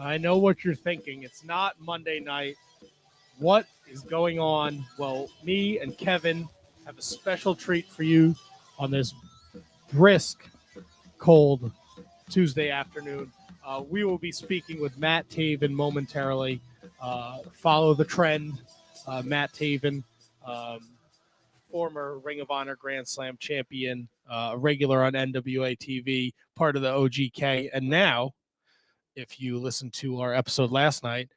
I know what you're thinking. It's not Monday night. What is going on? Well, me and Kevin have a special treat for you on this brisk, cold Tuesday afternoon. We will be speaking with Matt Taven momentarily. Follow the trend. Matt Taven, um, former Ring of Honor Grand Slam champion, a regular on NWA TV, part of the OGK, and now if you listened to our episode last night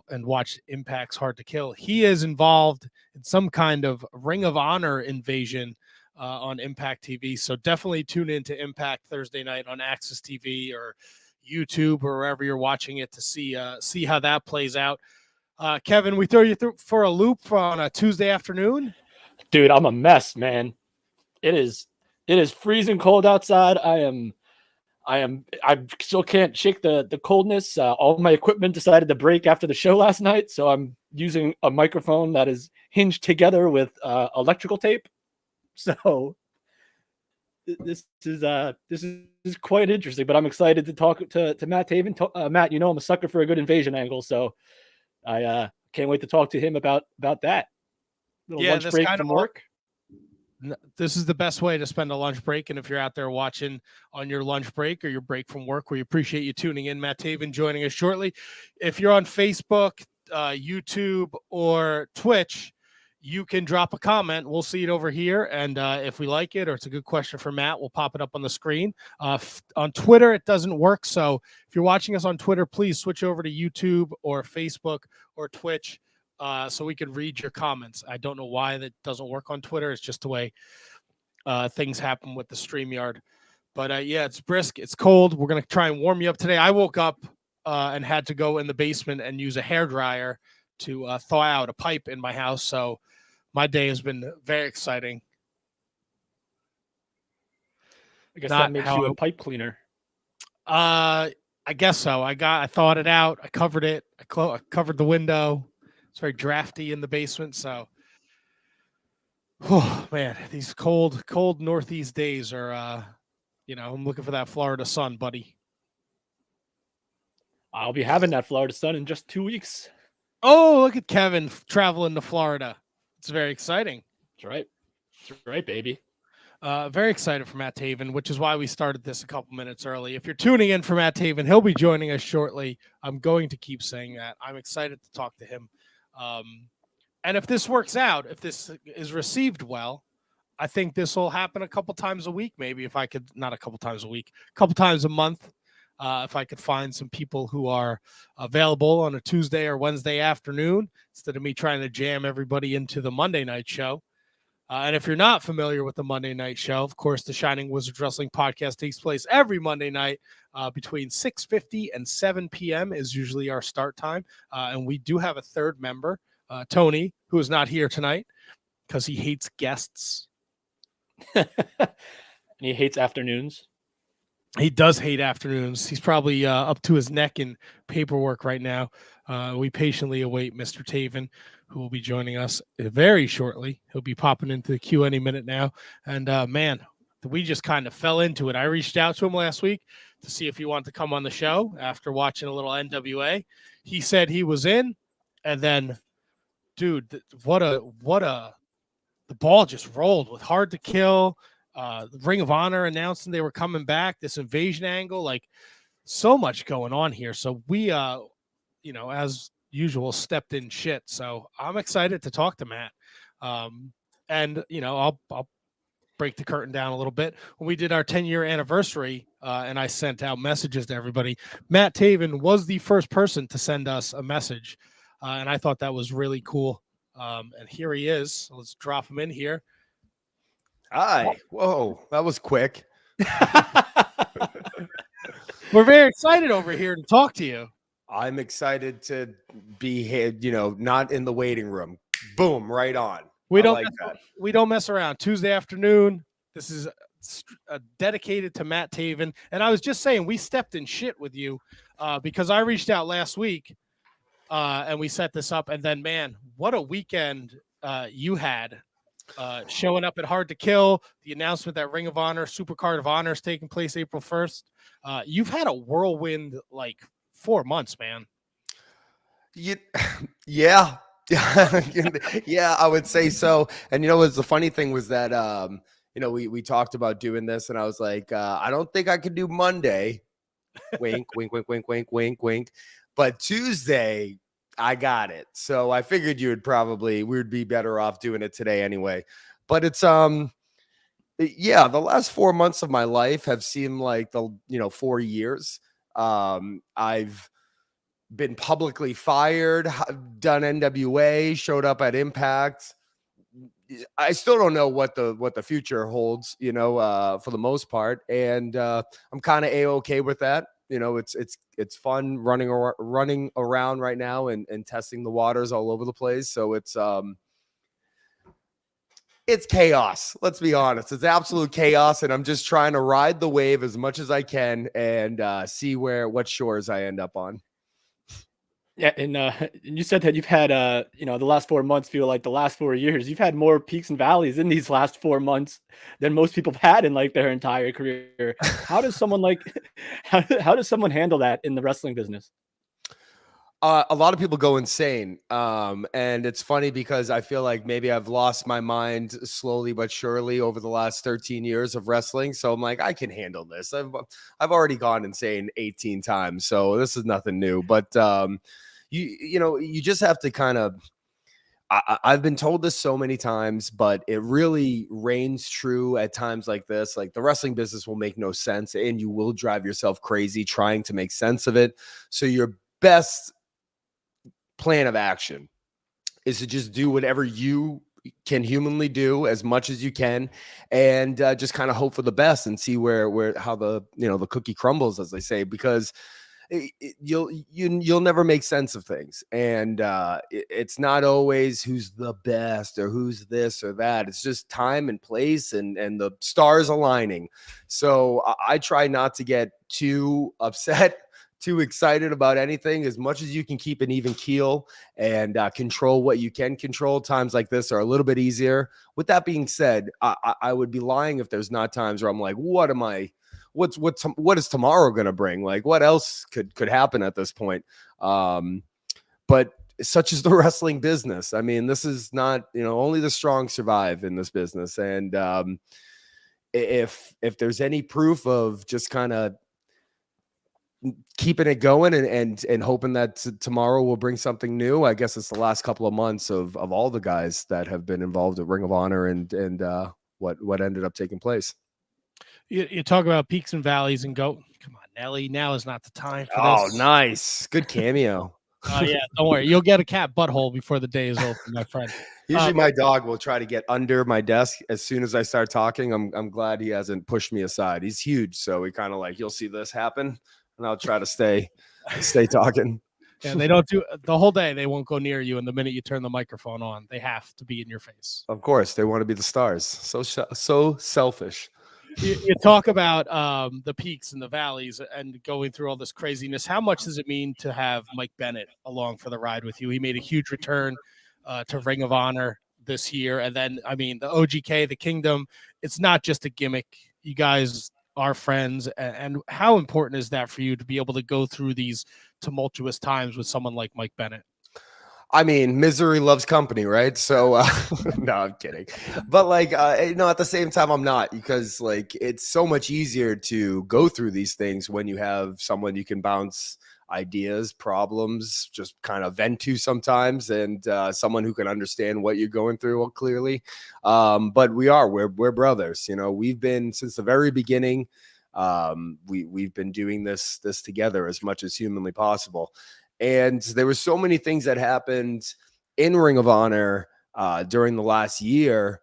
and watched Impact's Hard to Kill, he is involved in some kind of Ring of Honor invasion on Impact TV. So definitely tune in to Impact Thursday night on Access TV or YouTube or wherever you're watching it to see how that plays out. Kevin, we throw you through for a loop on a Tuesday afternoon. Dude, I'm a mess, man. It is freezing cold outside. I still can't shake the coldness. All my equipment decided to break after the show last night, so I'm using a microphone that is hinged together with electrical tape. So this is quite interesting, but I'm excited to talk to Matt Taven. Matt, you know I'm a sucker for a good invasion angle, so I can't wait to talk to him about that. Little lunch break from work. This is the best way to spend a lunch break. And if you're out there watching on your lunch break or your break from work, we appreciate you tuning in. Matt Taven joining us shortly. If you're on Facebook, YouTube, or Twitch, you can drop a comment. We'll see it over here. And if we like it or it's a good question for Matt, we'll pop it up on the screen. On Twitter, it doesn't work. So if you're watching us on Twitter, please switch over to YouTube or Facebook or Twitch. So we can read your comments. I don't know why that doesn't work on Twitter. It's just the way things happen with the StreamYard. But yeah, it's brisk. It's cold. We're going to try and warm you up today. I woke up and had to go in the basement and use a hairdryer to thaw out a pipe in my house. So my day has been very exciting. I guess that makes you a pipe cleaner. I guess so. I thawed it out. I covered it. I covered the window. It's very drafty in the basement, so man, these cold northeast days are I'm looking for that Florida sun, buddy. I'll be having that Florida sun in just 2 weeks. Oh, look at Kevin traveling to Florida. It's very exciting. That's right, baby. Very excited for Matt Taven, which is why we started this a couple minutes early. If you're tuning in for Matt Taven, he'll be joining us shortly. I'm going to keep saying that. I'm excited to talk to him. And if this works out, if this is received well, I think this will happen a couple times a week. Maybe if I could, not a couple times a week, a couple times a month. If I could find some people who are available on a Tuesday or Wednesday afternoon, instead of me trying to jam everybody into the Monday night show. And if you're not familiar with the Monday night show, of course, the Shining Wizards Wrestling podcast takes place every Monday night between 6:50 and 7 p.m. is usually our start time. And we do have a third member, Tony, who is not here tonight because he hates guests. And he hates afternoons. He does hate afternoons. He's probably up to his neck in paperwork right now. We patiently await Mr. Taven, who will be joining us very shortly. He'll be popping into the queue any minute now. And man, we just kind of fell into it. I reached out to him last week to see if he wanted to come on the show after watching a little NWA. He said he was in, and then, dude, the ball just rolled with Hard to Kill. The Ring of Honor announcing they were coming back, this invasion angle, like so much going on here. So we, as usual, stepped in shit. So I'm excited to talk to Matt. And I'll break the curtain down a little bit. When we did our 10-year anniversary, and I sent out messages to everybody, Matt Taven was the first person to send us a message. And I thought that was really cool. And here he is. So let's drop him in here. Hi. Whoa, that was quick. We're very excited over here to talk to you. I'm excited to be here, not in the waiting room. Boom, right on. We don't mess around. Tuesday afternoon. This is dedicated to Matt Taven. And I was just saying, we stepped in shit with you because I reached out last week and we set this up. And then, man, what a weekend you had. Showing up at Hard to Kill, the announcement that Ring of Honor, Supercard of Honor is taking place April 1st. You've had a whirlwind, 4 months, man. Yeah. Yeah, I would say so. And what's the funny thing was that we talked about doing this, and I was like, I don't think I could do Monday. Wink, wink, wink, wink, wink, wink, wink. But Tuesday, I got it. So I figured we would be better off doing it today anyway. But it's yeah, the last 4 months of my life have seemed like the 4 years. I've been publicly fired, done NWA, showed up at Impact. I still don't know what the future holds, for the most part, and I'm kind of a-okay with that. It's fun running around right now and testing the waters all over the place. So it's chaos. Let's be honest. It's absolute chaos. And I'm just trying to ride the wave as much as I can and see what shores I end up on. Yeah, and you said that you've had the last 4 months feel like the last 4 years. You've had more peaks and valleys in these last 4 months than most people have had in like their entire career. How does someone how does someone handle that in the wrestling business? A lot of people go insane. And it's funny because I feel like maybe I've lost my mind slowly but surely over the last 13 years of wrestling. So I'm like, I can handle this. I've already gone insane 18 times. So this is nothing new. But you just have to kind of, I've been told this so many times, but it really reigns true at times like this. Like the wrestling business will make no sense and you will drive yourself crazy trying to make sense of it. So your best plan of action is to just do whatever you can humanly do as much as you can and just kind of hope for the best and see how the cookie crumbles, as they say, because you'll never make sense of things. And it's not always who's the best or who's this or that. It's just time and place and the stars aligning. So I try not to get too upset, too excited about anything. As much as you can keep an even keel and control what you can control. Times like this are a little bit easier. With that being said, I would be lying if there's not times where I'm like, what is tomorrow going to bring? Like what else could happen at this point? But such is the wrestling business. I mean, this is not, only the strong survive in this business. And if there's any proof of just kind of keeping it going and hoping that tomorrow will bring something new, I guess it's the last couple of months of all the guys that have been involved at Ring of Honor and what ended up taking place. You talk about peaks and valleys and go, come on, Nelly, now is not the time for this. Oh, nice. Good cameo. Oh, yeah, don't worry. You'll get a cat butthole before the day is over, my friend. Usually my dog will try to get under my desk as soon as I start talking. I'm glad he hasn't pushed me aside. He's huge, so he kind of like, you'll see this happen, and I'll try to stay talking. Yeah, they don't do the whole day. They won't go near you. And the minute you turn the microphone on, they have to be in your face. Of course, they want to be the stars. So selfish. You talk about the peaks and the valleys and going through all this craziness. How much does it mean to have Mike Bennett along for the ride with you? He made a huge return to Ring of Honor this year. And then, I mean, the OGK, the Kingdom, it's not just a gimmick. You guys are friends. And how important is that for you to be able to go through these tumultuous times with someone like Mike Bennett? I mean, misery loves company, right? So, no, I'm kidding. But like, at the same time, I'm not, because like, it's so much easier to go through these things when you have someone you can bounce ideas, problems, just kind of vent to sometimes, and someone who can understand what you're going through clearly. But we're brothers. We've been since the very beginning. We've been doing this together as much as humanly possible. And there were so many things that happened in Ring of Honor during the last year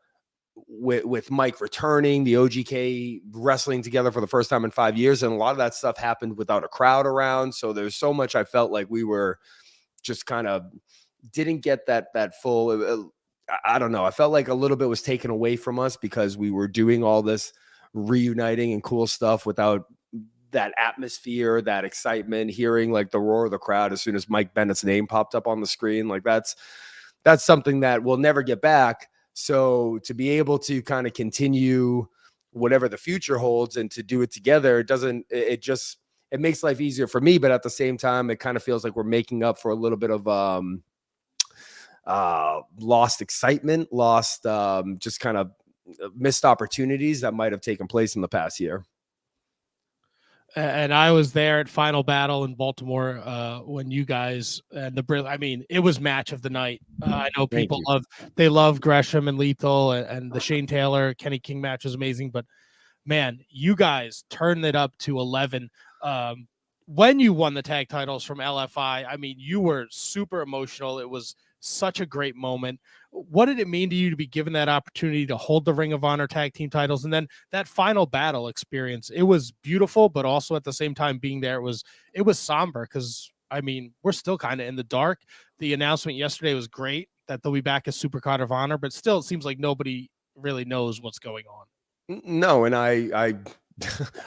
with Mike returning, the OGK wrestling together for the first time in 5 years. And a lot of that stuff happened without a crowd around. So there's so much I felt like we were just kind of didn't get that full. I don't know. I felt like a little bit was taken away from us because we were doing all this reuniting and cool stuff without that atmosphere, that excitement, hearing like the roar of the crowd as soon as Mike Bennett's name popped up on the screen. Like that's something that we'll never get back. So to be able to kind of continue whatever the future holds and to do it together, it it makes life easier for me, but at the same time, it kind of feels like we're making up for a little bit of lost excitement, lost just kind of missed opportunities that might have taken place in the past year. And I was there at Final Battle in Baltimore when you guys and I mean, it was match of the night. I know people love Gresham and Lethal, and the Shane Taylor Kenny King match was amazing, but man, you guys turned it up to 11. When you won the tag titles from LFI, I mean, you were super emotional. It was such a great moment. What did it mean to you to be given that opportunity to hold the Ring of Honor tag team titles? And then that Final Battle experience, it was beautiful, but also at the same time being there, it was somber because, I mean, we're still kind of in the dark. The announcement yesterday was great that they'll be back as Super Card of Honor, but still it seems like nobody really knows what's going on. No, and I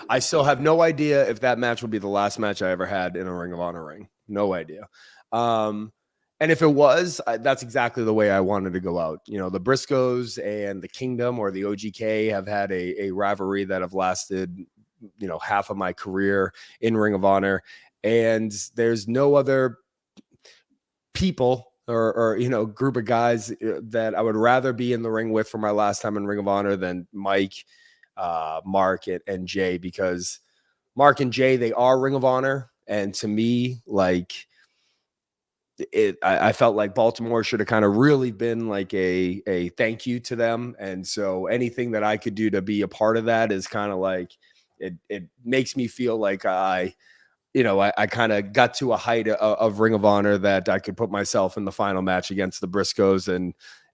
I still have no idea if that match will be the last match I ever had in a Ring of Honor ring. No idea. And if it was, that's exactly the way I wanted to go out. You know, the Briscoes and the Kingdom or the OGK have had a rivalry that have lasted, you know, half of my career in Ring of Honor. And there's no other people or you know, group of guys that I would rather be in the ring with for my last time in Ring of Honor than Mike, Mark, and Jay, because Mark and Jay, they are Ring of Honor. And to me, like, I felt like Baltimore should have kind of really been like a thank you to them. And so anything that I could do to be a part of that is kind of like, it makes me feel like I kind of got to a height of Ring of Honor that I could put myself in the final match against the Briscoes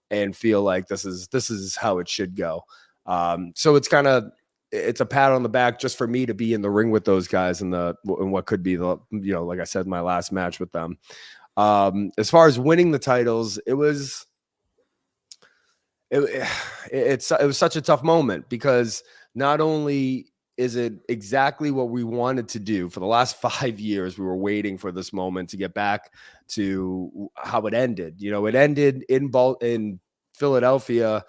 and feel like this is how it should go. So it's a pat on the back just for me to be in the ring with those guys in what could be the, you know, like I said, my last match with them. As far as winning the titles, it was such a tough moment because not only is it exactly what we wanted to do for the last 5 years, we were waiting for this moment to get back to how it ended. You know, it ended in Philadelphia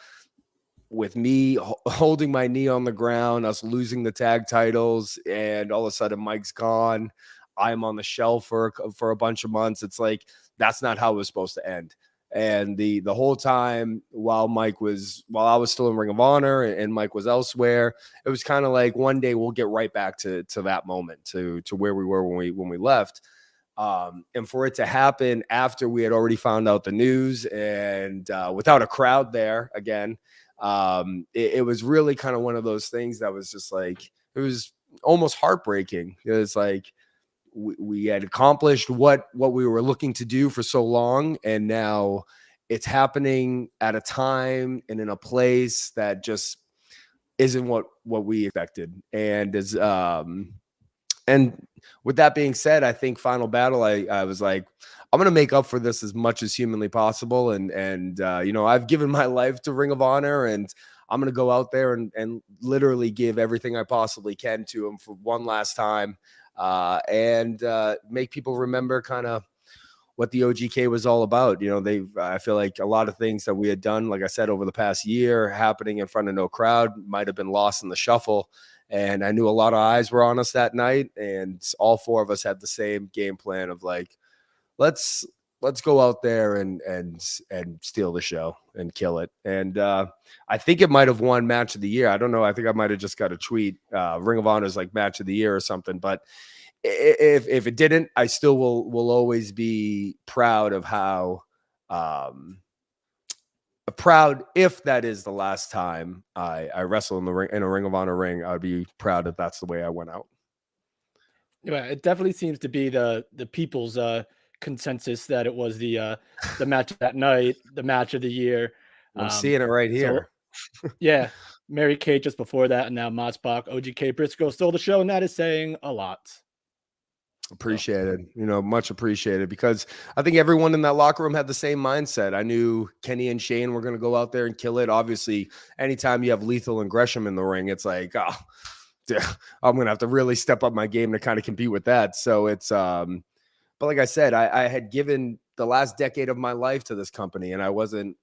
with me holding my knee on the ground, us losing the tag titles, and all of a sudden Mike's gone. I'm on the shelf for a bunch of months. It's like, that's not how it was supposed to end. And the whole time while I was still in Ring of Honor and Mike was elsewhere, it was kind of like one day we'll get right back to that moment, to where we were when we left. And for it to happen after we had already found out the news and without a crowd there again, it was really kind of one of those things that was just like, it was almost heartbreaking. It was like, we had accomplished what we were looking to do for so long, and now it's happening at a time and in a place that just isn't what we expected. And and with that being said, I think Final Battle, I was like, I'm gonna make up for this as much as humanly possible, and you know, I've given my life to Ring of Honor, and I'm gonna go out there and literally give everything I possibly can to them for one last time. And make people remember kind of what the OGK was all about. You know, I feel like a lot of things that we had done, like I said, over the past year, happening in front of no crowd, might have been lost in the shuffle. And I knew a lot of eyes were on us that night, and all four of us had the same game plan of like, let's go out there and steal the show and kill it. And I think it might have won match of the year. I don't know. I think I might have just got a tweet, Ring of Honor's like match of the year or something. But if it didn't, I still will always be proud of how proud, if that is the last time I wrestle in a Ring of Honor ring, I would be proud that that's the way I went out. Yeah, it definitely seems to be the people's consensus that it was the match of that night, the match of the year. I'm seeing it right here. So, yeah, Mary Kate just before that, and now Motzbach, OGK, Briscoe stole the show, and that is saying a lot. Appreciated, you know, much appreciated, because I think everyone in that locker room had the same mindset. I knew Kenny and Shane were going to go out there and kill it. Obviously, anytime you have Lethal and Gresham in the ring, it's like, oh, I'm going to have to really step up my game to kind of compete with that. So it's, but like I said, I had given the last decade of my life to this company, and I wasn't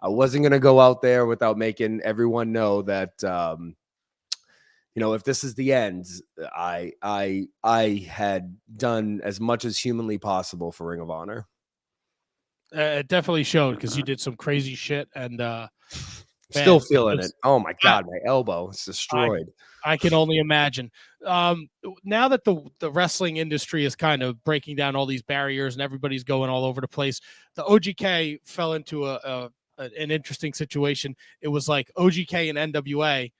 going to go out there without making everyone know that, you know, if this is the end, I had done as much as humanly possible for Ring of Honor. It definitely showed because you did some crazy shit, and Still man, feeling it. Oh my I, God, my elbow is destroyed. I can only imagine. Now that the wrestling industry is kind of breaking down all these barriers and everybody's going all over the place, the OGK fell into an interesting situation. It was like OGK and NWA.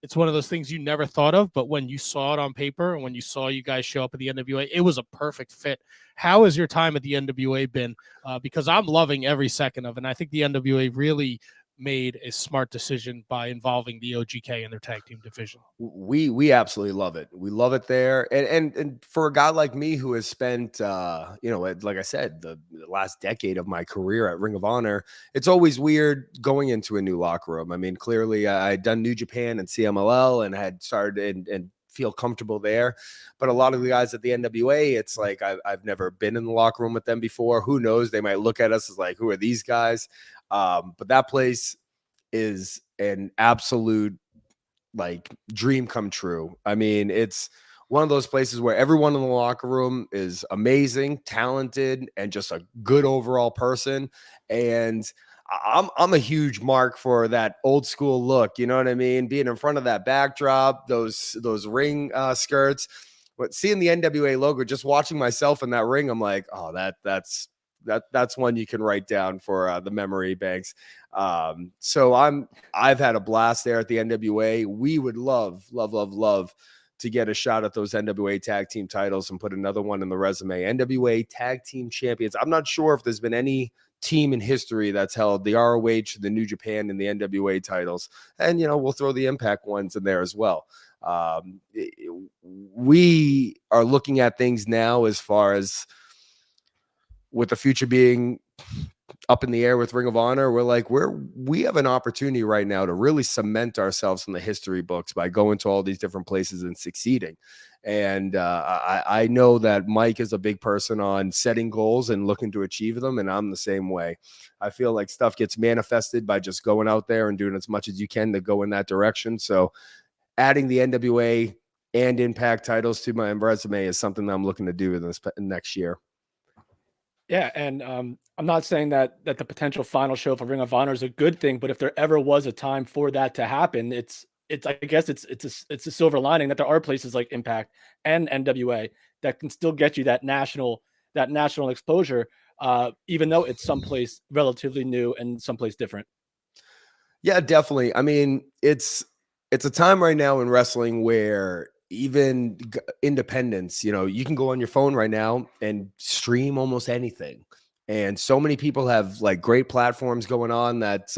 It's one of those things you never thought of, but when you saw it on paper and when you saw you guys show up at the NWA, it was a perfect fit. How has your time at the NWA been? Because I'm loving every second of it. And I think the NWA really made a smart decision by involving the OGK in their tag team division. We absolutely love it. We love it there. And for a guy like me who has spent you know, like I said, the last decade of my career at Ring of Honor, it's always weird going into a new locker room. I mean, clearly I'd done New Japan and CMLL and had started and feel comfortable there. But a lot of the guys at the NWA, it's like I've never been in the locker room with them before. Who knows? They might look at us as like, who are these guys? But that place is an absolute like dream come true. I mean, it's one of those places where everyone in the locker room is amazing, talented, and just a good overall person. And I'm a huge mark for that old school look. You know what I mean? Being in front of that backdrop, those ring skirts. But seeing the NWA logo, just watching myself in that ring, I'm like, oh, that's one you can write down for the memory banks. So I've had a blast there at the NWA. We would love to get a shot at those NWA tag team titles and put another one in the resume. NWA tag team champions. I'm not sure if there's been any team in history that's held the ROH, the New Japan, and the NWA titles. And, you know, we'll throw the Impact ones in there as well. We are looking at things now as far as with the future being up in the air with Ring of Honor. We're like, we have an opportunity right now to really cement ourselves in the history books by going to all these different places and succeeding. And I know that Mike is a big person on setting goals and looking to achieve them. And I'm the same way. I feel like stuff gets manifested by just going out there and doing as much as you can to go in that direction. So adding the NWA and Impact titles to my resume is something that I'm looking to do in this next year. Yeah, and I'm not saying that the potential final show for Ring of Honor is a good thing, but if there ever was a time for that to happen, it's I guess it's a silver lining that there are places like Impact and NWA that can still get you that national exposure, even though it's someplace relatively new and someplace different. Yeah, definitely. I mean, it's a time right now in wrestling where even independence, you know, you can go on your phone right now and stream almost anything. And so many people have like great platforms going on that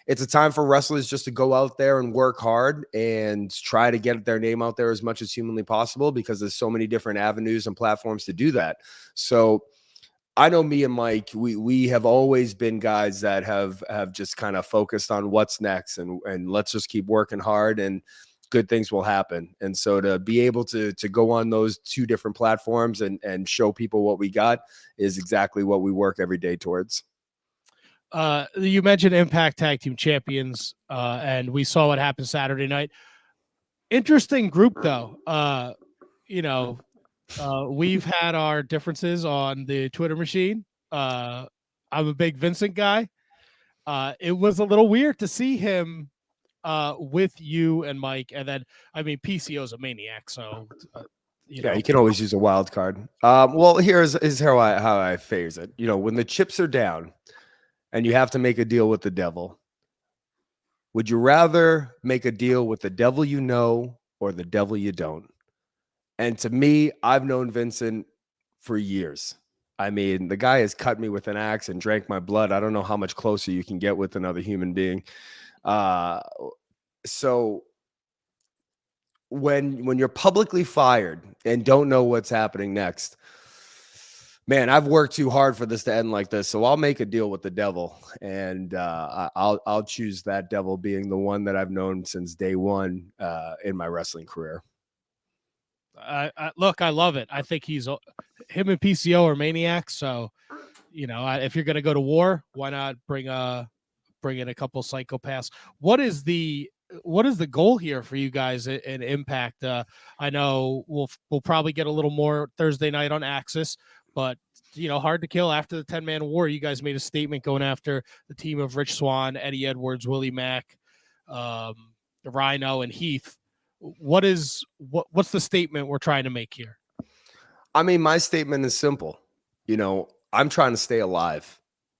it's a time for wrestlers just to go out there and work hard and try to get their name out there as much as humanly possible, because there's so many different avenues and platforms to do that. So I know me and Mike, we have always been guys that have just kind of focused on what's next and let's just keep working hard and good things will happen. And so to be able to go on those two different platforms and show people what we got is exactly what we work every day towards. You mentioned Impact Tag Team Champions, and we saw what happened Saturday night. Interesting group, though. You know, we've had our differences on the Twitter machine. I'm a big Vincent guy. It was a little weird to see him with you and Mike, and then I mean PCO is a maniac, so you know. You can always use a wild card. Well, here's how I phase it. You know, when the chips are down and you have to make a deal with the devil, would you rather make a deal with the devil you know or the devil you don't? And to me, I've known Vincent for years. I mean, the guy has cut me with an axe and drank my blood. I don't know how much closer you can get with another human being. So when you're publicly fired and don't know what's happening next, man, I've worked too hard for this to end like this. So I'll make a deal with the devil, and I'll choose that devil being the one that I've known since day one in my wrestling career. Look, I love it. I think him and PCO are maniacs. So, you know, if you're going to go to war, why not bring in a couple psychopaths? What is the what is the goal here for you guys in Impact? I know we'll probably get a little more Thursday night on Axis, but hard to kill after the 10-man war. You guys made a statement going after the team of Rich Swann, Eddie Edwards, Willie Mack, Rhino, and Heath. What's the statement we're trying to make here? I mean, my statement is simple. I'm trying to stay alive.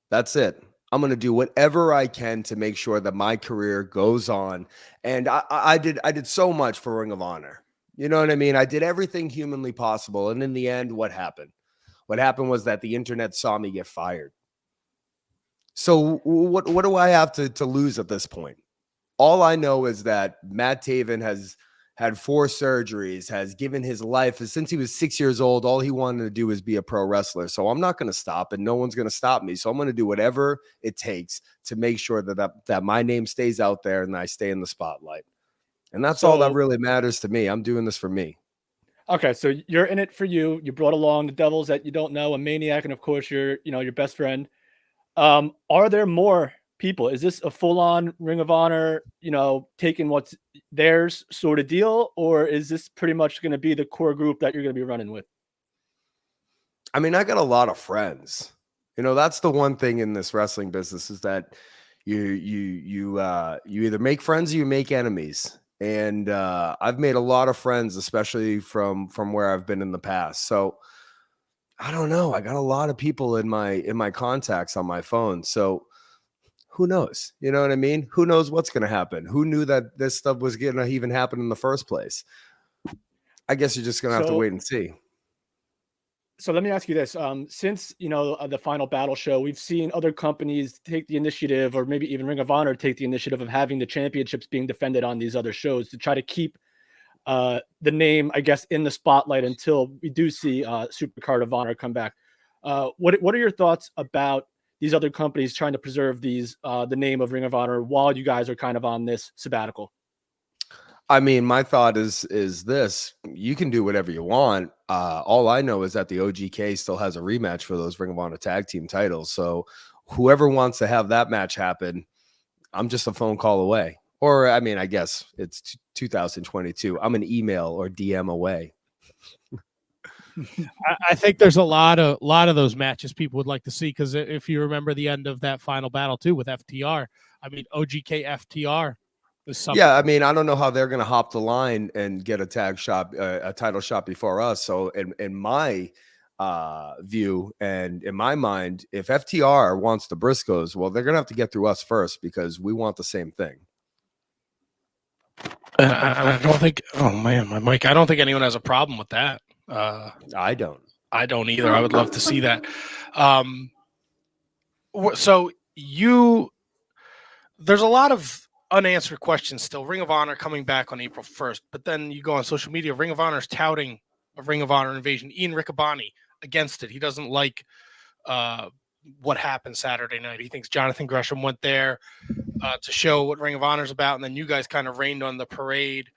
That's it. I'm going to do whatever I can to make sure that my career goes on. And I did so much for Ring of Honor. You know what I mean? I did everything humanly possible. And in the end, what happened? What happened was that the internet saw me get fired. So what do I have to lose at this point? All I know is that Matt Taven has had 4 surgeries, has given his life. Since he was 6 years old, all he wanted to do is be a pro wrestler. So I'm not going to stop, and no one's going to stop me. So I'm going to do whatever it takes to make sure that my name stays out there and I stay in the spotlight. And that's all that really matters to me. I'm doing this for me. Okay, so you're in it for you. You brought along the devils that you don't know, a maniac, and of course your best friend. Are there more people? Is this a full-on Ring of Honor, taking what's theirs sort of deal, or is this pretty much going to be the core group that you're going to be running with? I mean, I got a lot of friends. That's the one thing in this wrestling business is that you either make friends or you make enemies. And I've made a lot of friends, especially from where I've been in the past. So I don't know. I got a lot of people in my contacts on my phone. So who knows? You know what I mean? Who knows what's going to happen? Who knew that this stuff was going to even happen in the first place? I guess you're just going to have to wait and see. So let me ask you this. Since, the final battle show, we've seen other companies take the initiative, or maybe even Ring of Honor take the initiative of having the championships being defended on these other shows to try to keep the name, I guess, in the spotlight until we do see Supercard of Honor come back. What are your thoughts about these other companies trying to preserve the name of Ring of Honor while you guys are kind of on this sabbatical? I mean, my thought is this: you can do whatever you want. All I know is that the OGK still has a rematch for those Ring of Honor tag team titles. So whoever wants to have that match happen, I'm just a phone call away. Or, I mean, I guess it's 2022. I'm an email or DM away. I think there's a lot of those matches people would like to see, because if you remember the end of that final battle too with FTR, I mean, OGK FTR. Yeah, I mean, I don't know how they're going to hop the line and get a title shot before us. So in my view and in my mind, if FTR wants the Briscoes, well, they're going to have to get through us first because we want the same thing. I don't think, oh man, my mic, I don't think anyone has a problem with that. I don't either. I would love to see that. So there's a lot of unanswered questions still. Ring of Honor coming back on April 1st, but then you go on social media, Ring of Honor is touting a Ring of Honor invasion. Ian Riccaboni against it. He doesn't like what happened Saturday night. He thinks Jonathan Gresham went there to show what Ring of Honor is about, and then you guys kind of rained on the parade.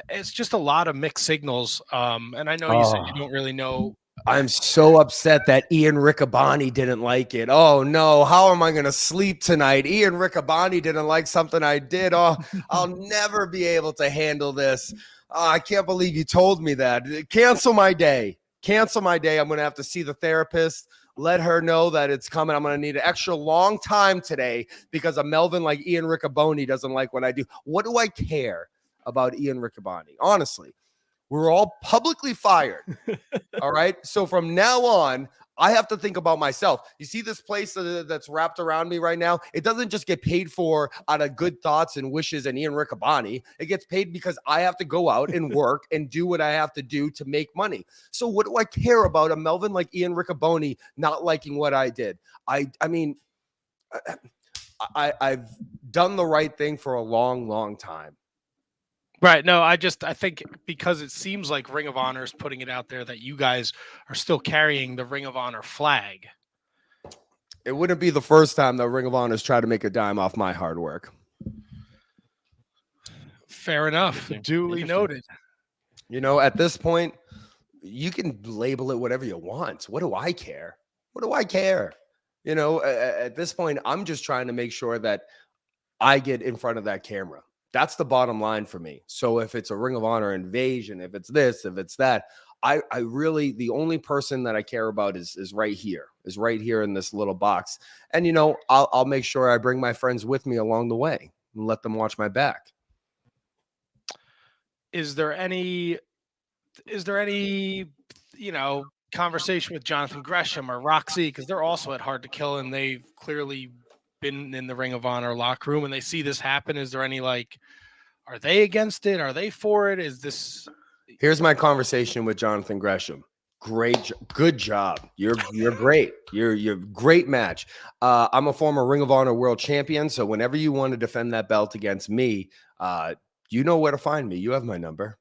It's just a lot of mixed signals. And I know you said you don't really know. I'm so upset that Ian Riccaboni didn't like it. Oh no, how am I going to sleep tonight? Ian Riccaboni didn't like something I did. Oh, I'll never be able to handle this. Oh, I can't believe you told me that. Cancel my day. I'm going to have to see the therapist. Let her know that it's coming. I'm going to need an extra long time today because a Melvin like Ian Riccaboni doesn't like what I do. What do I care about Ian Riccaboni? Honestly. We're all publicly fired. All right. So from now on, I have to think about myself. You see this place that's wrapped around me right now? It doesn't just get paid for out of good thoughts and wishes and Ian Riccaboni. It gets paid because I have to go out and work and do what I have to do to make money. So what do I care about a Melvin like Ian Riccaboni not liking what I did? I mean, I've done the right thing for a long, long time. Right. No, I think because it seems like Ring of Honor is putting it out there that you guys are still carrying the Ring of Honor flag. It wouldn't be the first time that Ring of Honor has tried to make a dime off my hard work. Fair enough. Duly noted. At this point, you can label it whatever you want. What do I care? At this point, I'm just trying to make sure that I get in front of that camera. That's the bottom line for me. So if it's a Ring of Honor invasion, if it's this, if it's that, I really, the only person that I care about is right here in this little box. And, you know, I'll make sure I bring my friends with me along the way and let them watch my back. Is there any, you know, conversation with Jonathan Gresham or Roxy? Because they're also at Hard to Kill, and they've clearly been in the Ring of Honor locker room, and they see this happen. Is there any, like, are they against it? Are they for it? Is this? Here's my conversation with Jonathan Gresham. Good job. You're great. You're great match. I'm a former Ring of Honor world champion, so whenever you want to defend that belt against me, you know where to find me. You have my number.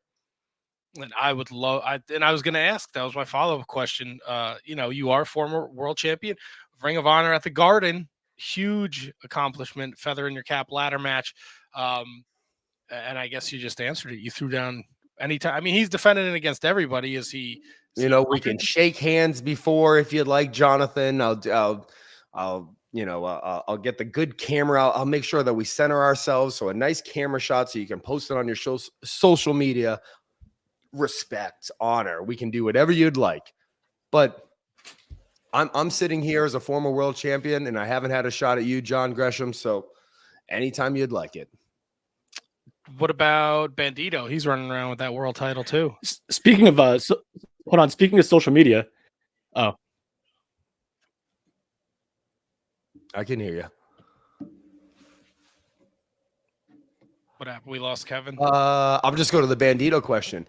And I would love, and I was going to ask, that was my follow-up question. You know, you are former world champion, Ring of Honor at the Garden, huge accomplishment, feather in your cap ladder match. And I guess you just answered it. You threw down anytime. I mean, he's defending it against everybody. Is he? You know, we can shake hands before if you'd like, Jonathan. I'll get the good camera. I'll make sure that we center ourselves. So a nice camera shot so you can post it on your social media. Respect, honor. We can do whatever you'd like. But I'm sitting here as a former world champion, and I haven't had a shot at you, John Gresham. So anytime you'd like it. What about Bandito? He's running around with that world title too. Speaking of hold on. Speaking of social media, I can hear you. What happened? We lost Kevin. I'm just going to the Bandito question.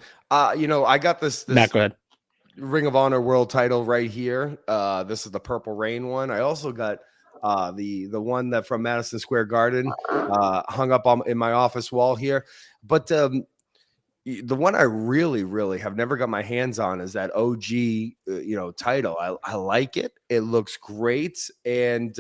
You know, I got this Matt, go ahead. Ring of Honor world title right here. This is the Purple Rain one. I also got the one that from Madison Square Garden hung up in my office wall here. But the one I really have never got my hands on is that OG title. I like it. It looks great. And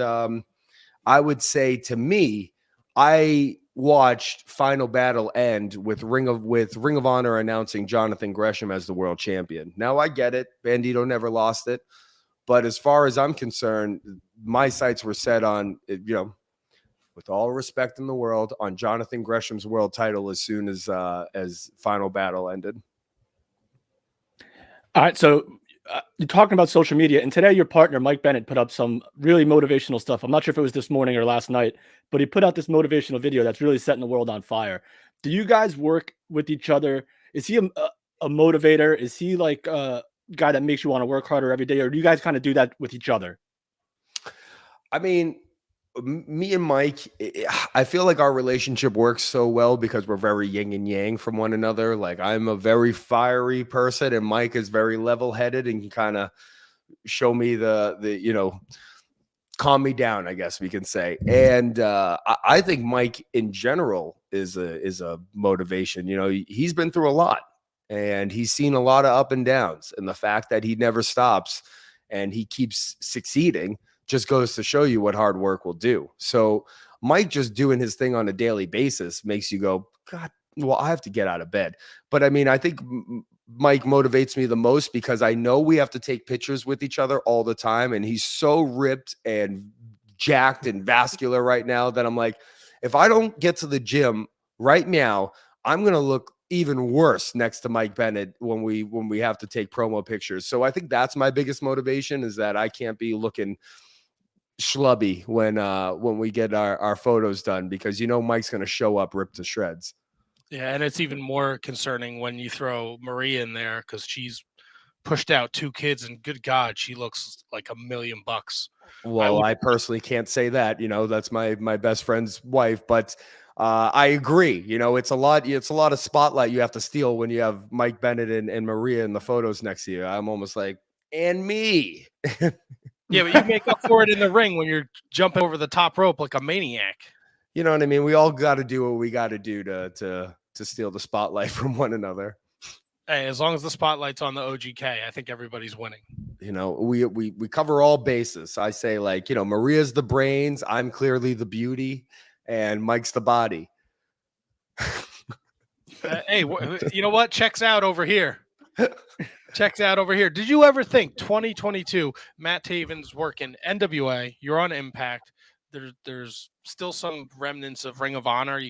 I would say, to me, I watched Final Battle end with Ring of Honor announcing Jonathan Gresham as the world champion. Now I get it. Bandito never lost it. But as far as I'm concerned, my sights were set on, with all respect in the world, on Jonathan Gresham's world title as soon as Final Battle ended. All right, so you're talking about social media, and today your partner, Mike Bennett, put up some really motivational stuff. I'm not sure if it was this morning or last night, but he put out this motivational video that's really setting the world on fire. Do you guys work with each other? Is he a motivator? Is he like a guy that makes you want to work harder every day, or do you guys kind of do that with each other? I mean, me and Mike, I feel like our relationship works so well because we're very yin and yang from one another. Like, I'm a very fiery person, and Mike is very level-headed and can kind of show me the calm me down, I guess we can say. And I think Mike in general is a motivation. You know, he's been through a lot, and he's seen a lot of up and downs, and the fact that he never stops and he keeps succeeding just goes to show you what hard work will do. So Mike just doing his thing on a daily basis makes you go, God, well, I have to get out of bed. But I mean, I think Mike motivates me the most because I know we have to take pictures with each other all the time. And he's so ripped and jacked and vascular right now that I'm like, if I don't get to the gym right now, I'm going to look even worse next to Mike Bennett when we have to take promo pictures. So I think that's my biggest motivation, is that I can't be looking schlubby when we get our photos done, because Mike's going to show up ripped to shreds. Yeah, and it's even more concerning when you throw Maria in there, because she's pushed out 2 kids, and good God, she looks like $1 million. Well, I personally can't say that. That's my best friend's wife, but I agree. It's a lot of spotlight you have to steal when you have Mike Bennett and Maria in the photos next to you. I'm almost like, and me. Yeah, but you make up for it in the ring when you're jumping over the top rope like a maniac. You know what I mean? We all got to do what we got to do to steal the spotlight from one another. Hey, as long as the spotlight's on the OGK, I think everybody's winning. We cover all bases. I say, like, Maria's the brains, I'm clearly the beauty, and Mike's the body. Hey, you know what? Checks out over here. Checks out over here. Did you ever think 2022, Matt Taven's working NWA, you're on Impact, there's still some remnants of Ring of Honor.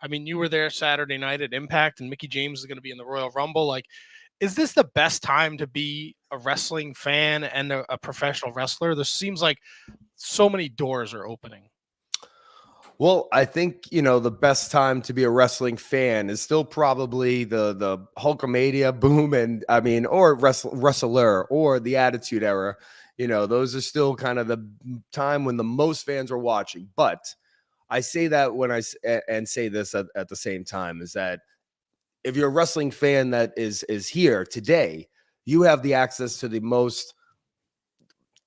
I mean, you were there Saturday night at Impact, and Mickey James is going to be in the Royal Rumble. Like, is this the best time to be a wrestling fan and a professional wrestler? There seems like so many doors are opening. Well, I think, the best time to be a wrestling fan is still probably the Hulkamania boom, and or wrestler or the Attitude Era. Those are still kind of the time when the most fans are watching. But I say that when and say this at the same time, is that if you're a wrestling fan that is here today, you have the access to the most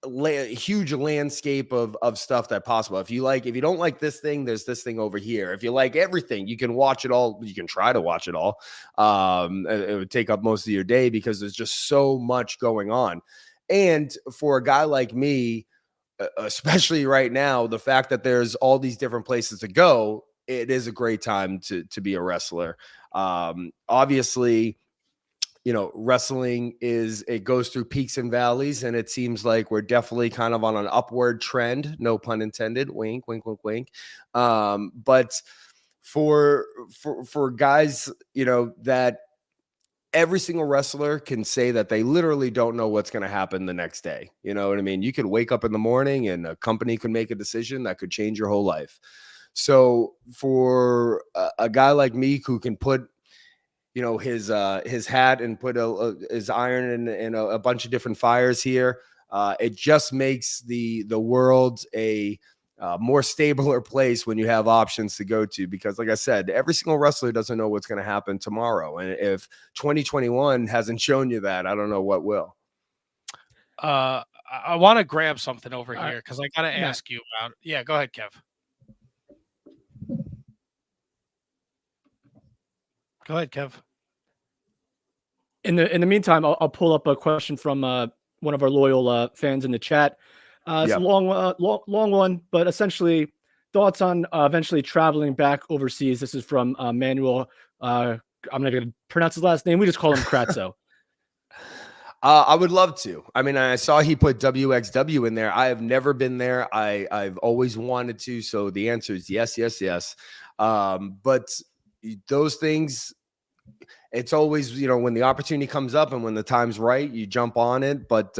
huge landscape of stuff that possible. If you don't like this thing, there's this thing over here. If you like everything, you can watch it all. You can try to watch it all. It would take up most of your day because there's just so much going on. And for a guy like me, especially right now, the fact that there's all these different places to go, it is a great time to be a wrestler. Obviously, wrestling it goes through peaks and valleys, and it seems like we're definitely kind of on an upward trend. No pun intended. Wink, wink, wink, wink. But for guys, that every single wrestler can say that they literally don't know what's going to happen the next day. You know what I mean? You could wake up in the morning and a company could make a decision that could change your whole life. So for a guy like me who can put his hat and put his iron in a bunch of different fires here, it just makes the world a more stabler place when you have options to go to, because like I said, every single wrestler doesn't know what's going to happen tomorrow. And if 2021 hasn't shown you that, I don't know what will. I want to grab something over here because I got to ask you about it. Yeah, go ahead, Kev. Go ahead, Kev. In the meantime, I'll pull up a question from one of our loyal fans in the chat. It's a long one, but essentially thoughts on eventually traveling back overseas. This is from Manuel. I'm not going to pronounce his last name. We just call him Kratzo. I would love to. I mean, I saw he put WXW in there. I have never been there. I've always wanted to. So the answer is yes, yes, yes. But those things, it's always, when the opportunity comes up and when the time's right, you jump on it. But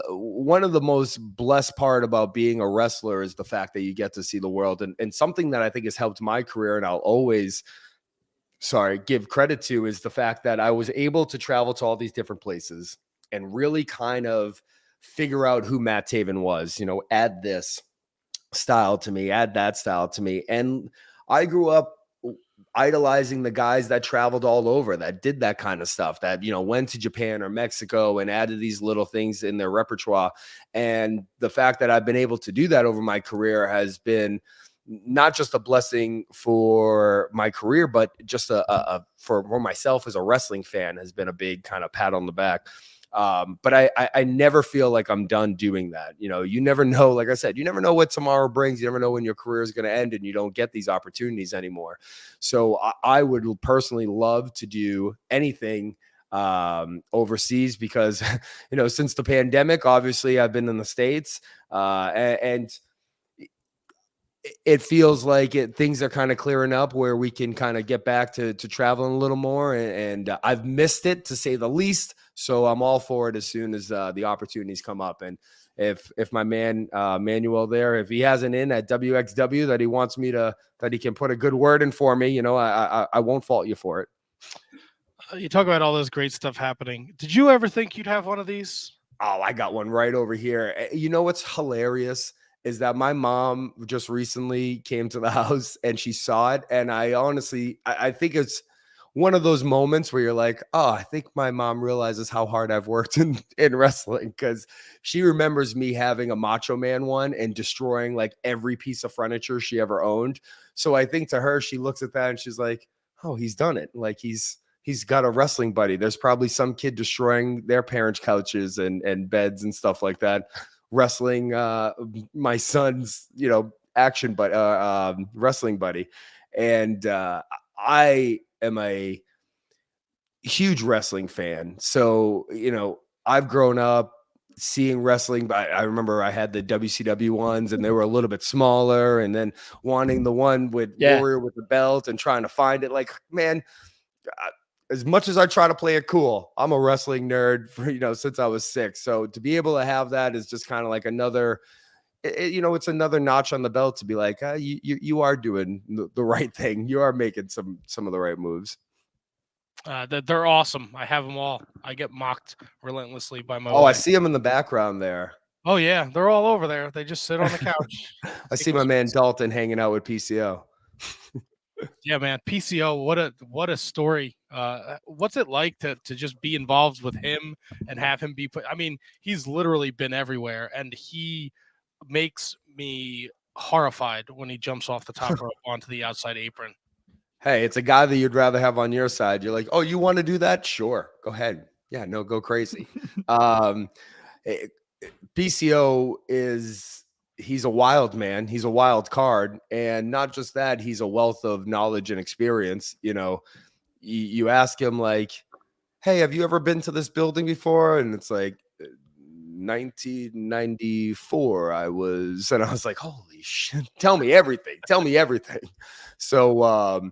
one of the most blessed part about being a wrestler is the fact that you get to see the world. And something that I think has helped my career, and I'll always give credit to, is the fact that I was able to travel to all these different places and really kind of figure out who Matt Taven was, add this style to me, add that style to me. And I grew up idolizing the guys that traveled all over, that did that kind of stuff, that, went to Japan or Mexico and added these little things in their repertoire. And the fact that I've been able to do that over my career has been not just a blessing for my career, but just for myself as a wrestling fan has been a big kind of pat on the back. But I never feel like I'm done doing that. You never know, like I said, you never know what tomorrow brings. You never know when your career is going to end and you don't get these opportunities anymore. So I would personally love to do anything overseas, because, since the pandemic, obviously I've been in the States, and it feels like things are kind of clearing up where we can kind of get back to traveling a little more. And I've missed it, to say the least. So I'm all for it as soon as the opportunities come up. And if my man Manuel there, if he has an in at WXW that he wants me that he can put a good word in for me, I won't fault you for it. You talk about all this great stuff happening. Did you ever think you'd have one of these? Oh, I got one right over here. You know what's hilarious is that my mom just recently came to the house and she saw it. And I honestly, I think it's one of those moments where you're like, oh, I think my mom realizes how hard I've worked in wrestling, because she remembers me having a Macho Man one and destroying like every piece of furniture she ever owned. So I think to her, she looks at that and she's like, oh, he's done it. Like he's got a wrestling buddy. There's probably some kid destroying their parents' couches and beds and stuff like that, wrestling my son's action wrestling buddy. And I am a huge wrestling fan, so I've grown up seeing wrestling. I remember I had the WCW ones and they were a little bit smaller, and then wanting the one with Warrior with the belt and trying to find it. Like, man, as much as I try to play it cool, I'm a wrestling nerd for, since I was 6. So to be able to have that is just kind of like another, it's another notch on the belt to be like, you are doing the right thing. You are making some of the right moves. They're awesome. I have them all. I get mocked relentlessly by my wife. I wife. see them in the background there. Oh yeah, they're all over there. They just sit on the couch. I see my man Dalton hanging out with PCO. Yeah, man. PCO, what a story. What's it like to just be involved with him and have him be put? I mean, he's literally been everywhere, and he makes me horrified when he jumps off the top rope onto the outside apron. Hey, it's a guy that you'd rather have on your side. You're like, oh, you want to do that? Sure, go ahead. Yeah, no, go crazy. PCO he's a wild man. He's a wild card. And not just that, he's a wealth of knowledge and experience. You ask him like, hey, have you ever been to this building before? And it's like 1994 and I was like, holy shit, tell me everything. So,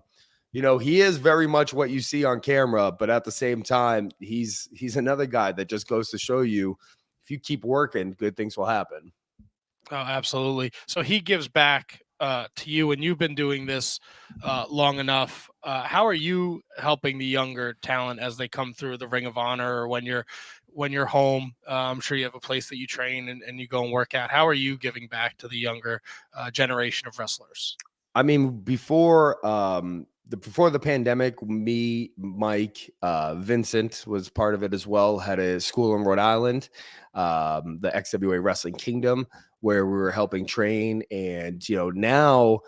he is very much what you see on camera, but at the same time, he's another guy that just goes to show you, if you keep working, good things will happen. Oh, absolutely. So he gives back to you, and you've been doing this long enough. How are you helping the younger talent as they come through the Ring of Honor, or when you're home? I'm sure you have a place that you train and you go and work out. How are you giving back to the younger generation of wrestlers? I mean, before the pandemic, me, Mike, Vincent was part of it as well. Had a school in Rhode Island, the XWA Wrestling Kingdom, where we were helping train. And now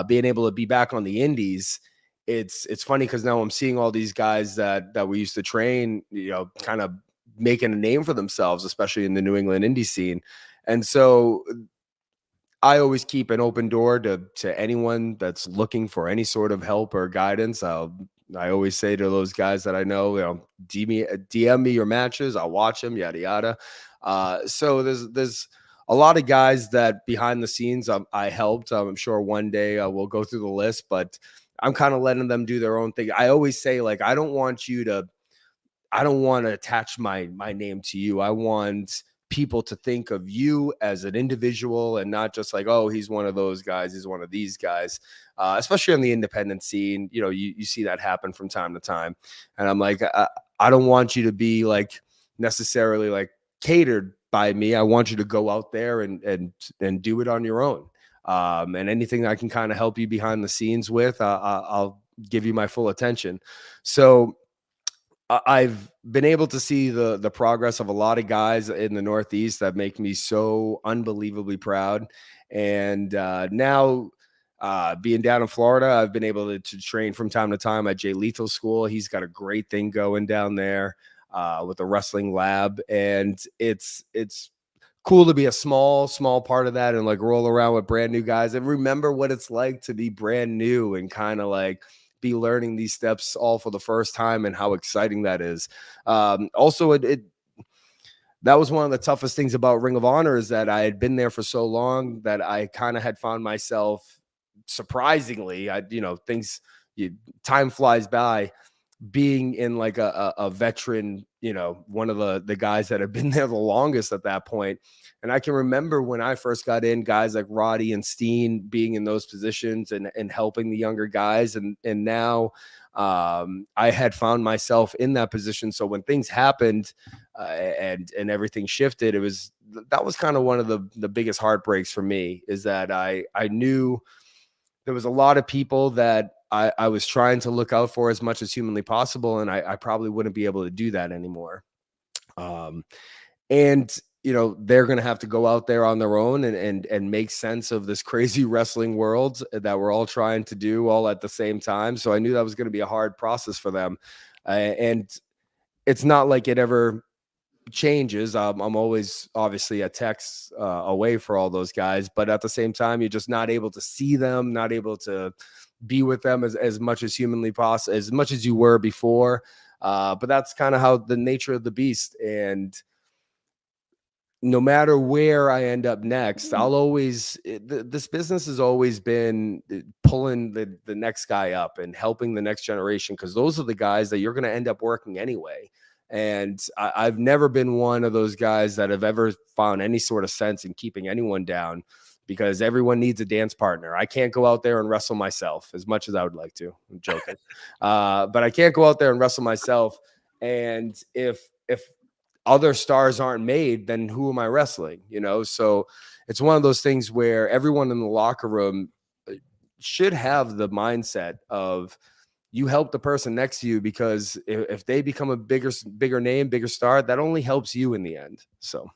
being able to be back on the indies, it's funny because now I'm seeing all these guys that we used to train, kind of making a name for themselves, especially in the New England indie scene. And so I always keep an open door to anyone that's looking for any sort of help or guidance. I always say to those guys that I know, DM me your matches. I'll watch them, yada, yada. So there's a lot of guys that behind the scenes I helped. I'm sure one day we'll go through the list, but I'm kind of letting them do their own thing. I always say, like, I don't want to attach my name to you. I want people to think of you as an individual and not just like, oh, he's one of those guys, he's one of these guys, especially on the independent scene. You see that happen from time to time. And I'm like, I don't want you to be like necessarily like catered by me. I want you to go out there and do it on your own. And anything I can kind of help you behind the scenes with, I'll give you my full attention. So I've been able to see the progress of a lot of guys in the Northeast that make me so unbelievably proud. And now being down in Florida, I've been able to train from time to time at Jay Lethal School. He's got a great thing going down there with a wrestling lab. And it's cool to be a small part of that and like roll around with brand new guys and remember what it's like to be brand new and kind of like be learning these steps all for the first time and how exciting that is. Also, that was one of the toughest things about Ring of Honor is that I had been there for so long that I kind of had found myself surprisingly, time flies by, being in like a veteran, one of the guys that have been there the longest at that point. And I can remember when I first got in, guys like Roddy and Steen being in those positions and helping the younger guys. And now I had found myself in that position. So when things happened and everything shifted, that was kind of one of the biggest heartbreaks for me, is that I knew there was a lot of people that I was trying to look out for as much as humanly possible. And I probably wouldn't be able to do that anymore. And they're going to have to go out there on their own and make sense of this crazy wrestling world that we're all trying to do all at the same time. So I knew that was going to be a hard process for them. And it's not like it ever changes. I'm always obviously a text away for all those guys, but at the same time, you're just not able to see them, not able to be with them as much as humanly possible, as much as you were before. But that's kind of how the nature of the beast. And no matter where I end up next, I'll always this business has always been pulling the next guy up and helping the next generation, because those are the guys that you're going to end up working anyway. And I've never been one of those guys that have ever found any sort of sense in keeping anyone down, because everyone needs a dance partner. I can't go out there and wrestle myself as much as I would like to. I'm joking. But I can't go out there and wrestle myself. And if other stars aren't made, then who am I wrestling? You know, so it's one of those things where everyone in the locker room should have the mindset of, you help the person next to you, because if they become a bigger name, bigger star, that only helps you in the end. So.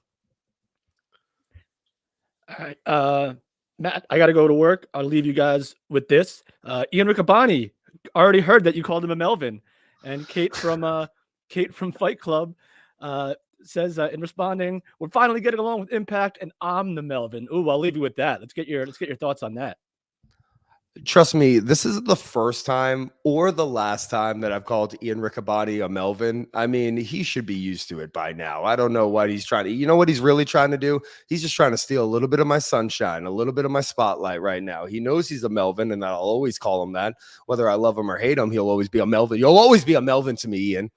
All right. Matt, I got to go to work. I'll leave you guys with this. Ian Riccaboni, already heard that you called him a Melvin. And Kate from Fight Club says, in responding, we're finally getting along with Impact, and I'm the Melvin. Ooh, I'll leave you with that. Let's get your thoughts on that. Trust me, this isn't the first time or the last time that I've called Ian Riccaboni a Melvin. I mean, he should be used to it by now. I don't know what he's trying to, you know what he's really trying to do? He's just trying to steal a little bit of my sunshine, a little bit of my spotlight right now. He knows he's a Melvin, and I'll always call him that. Whether I love him or hate him, he'll always be a Melvin. You'll always be a Melvin to me, Ian.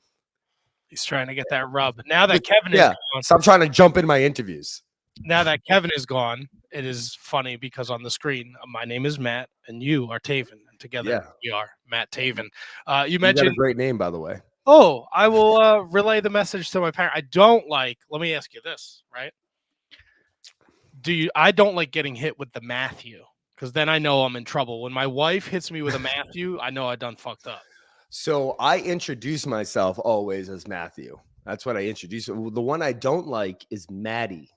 He's trying to get that rub. Now that Kevin is gone, stop trying to jump in my interviews. Now that Kevin is gone, it is funny because on the screen, my name is Matt and you are Taven. And together we are Matt Taven. You mentioned got a great name, by the way. Oh, I will relay the message to my parent. I don't like, let me ask you this, right? I don't like getting hit with the Matthew, because then I know I'm in trouble. When my wife hits me with a Matthew, I know I done fucked up. So I introduce myself always as Matthew. That's what I introduce. The one I don't like is Maddie.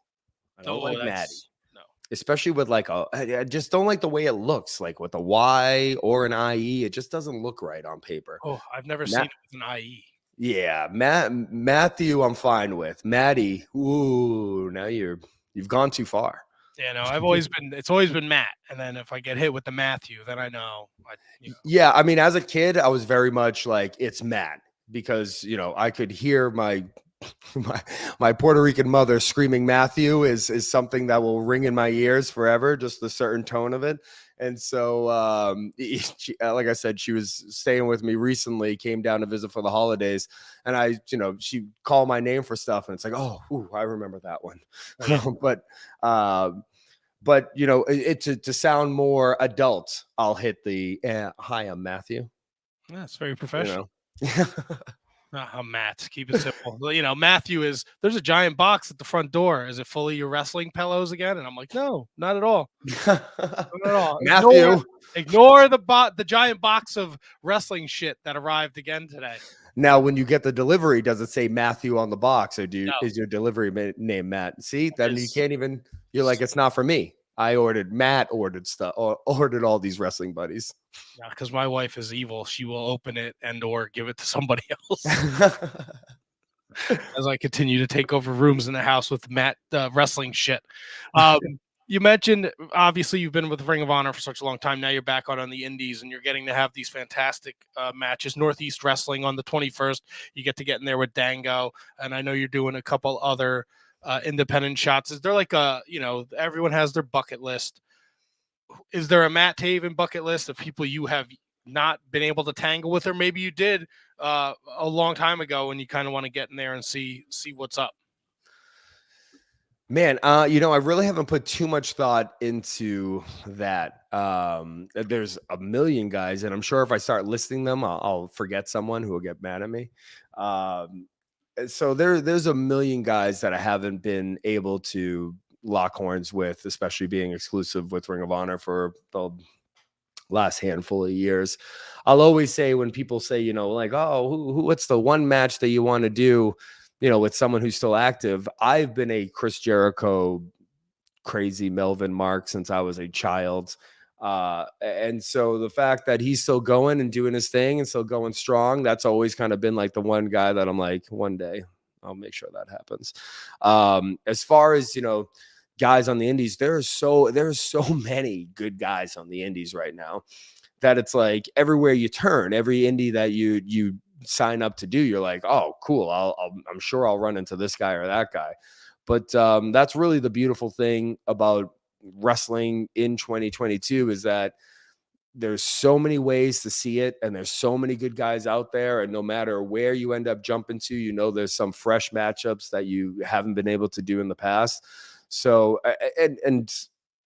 I don't like Maddie. No. Especially with I just don't like the way it looks, like with a Y or an IE. It just doesn't look right on paper. Oh, I've never seen it with an IE. Yeah, Matthew, I'm fine with. Maddie, ooh, now you've gone too far. Yeah, no, it's always been Matt. And then if I get hit with the Matthew, then I know. Yeah, I mean, as a kid, I was very much like, it's Matt, because, I could hear my Puerto Rican mother screaming Matthew is something that will ring in my ears forever, just the certain tone of it. And so, like I said, she was staying with me recently, came down to visit for the holidays, and she called my name for stuff, and it's like, oh, I remember that one. But to sound more adult, I'll hit the hi, I'm Matthew. That's very professional. I'm Matt. Keep it simple. Matthew there's a giant box at the front door. Is it full of your wrestling pillows again? And I'm like, no, not at all. Not at all. Matthew. Ignore the giant box of wrestling shit that arrived again today. Now, when you get the delivery, does it say Matthew on the box, or is your delivery name Matt? See, then you can't even. You're like, it's not for me. Matt ordered stuff, or ordered all these wrestling buddies. Yeah, because my wife is evil. She will open it or give it to somebody else. As I continue to take over rooms in the house with Matt wrestling shit. You mentioned, obviously, you've been with Ring of Honor for such a long time. Now you're back out on the indies, and you're getting to have these fantastic matches. Northeast Wrestling on the 21st. You get in there with Dango, and I know you're doing a couple other independent shots. Is there everyone has their bucket list? Is there a Matt Taven bucket list of people you have not been able to tangle with, or maybe you did a long time ago and you kind of want to get in there and see what's up? Man, I really haven't put too much thought into that. There's a million guys, and I'm sure if I start listing them, I'll forget someone who will get mad at me. So there's a million guys that I haven't been able to lock horns with, especially being exclusive with Ring of Honor for the last handful of years. I'll always say, when people say, what's the one match that you want to do, with someone who's still active, I've been a Chris Jericho crazy Melvin mark since I was a child. And so the fact that he's still going and doing his thing and still going strong, that's always kind of been like the one guy that I'm like, one day I'll make sure that happens. As far as, guys on the indies, there's so many good guys on the indies right now that it's like everywhere you turn, every indie that you sign up to do, you're like, oh, cool. I'm sure I'll run into this guy or that guy. But that's really the beautiful thing about wrestling in 2022 is that there's so many ways to see it, and there's so many good guys out there, and no matter where you end up jumping to, there's some fresh matchups that you haven't been able to do in the past. So and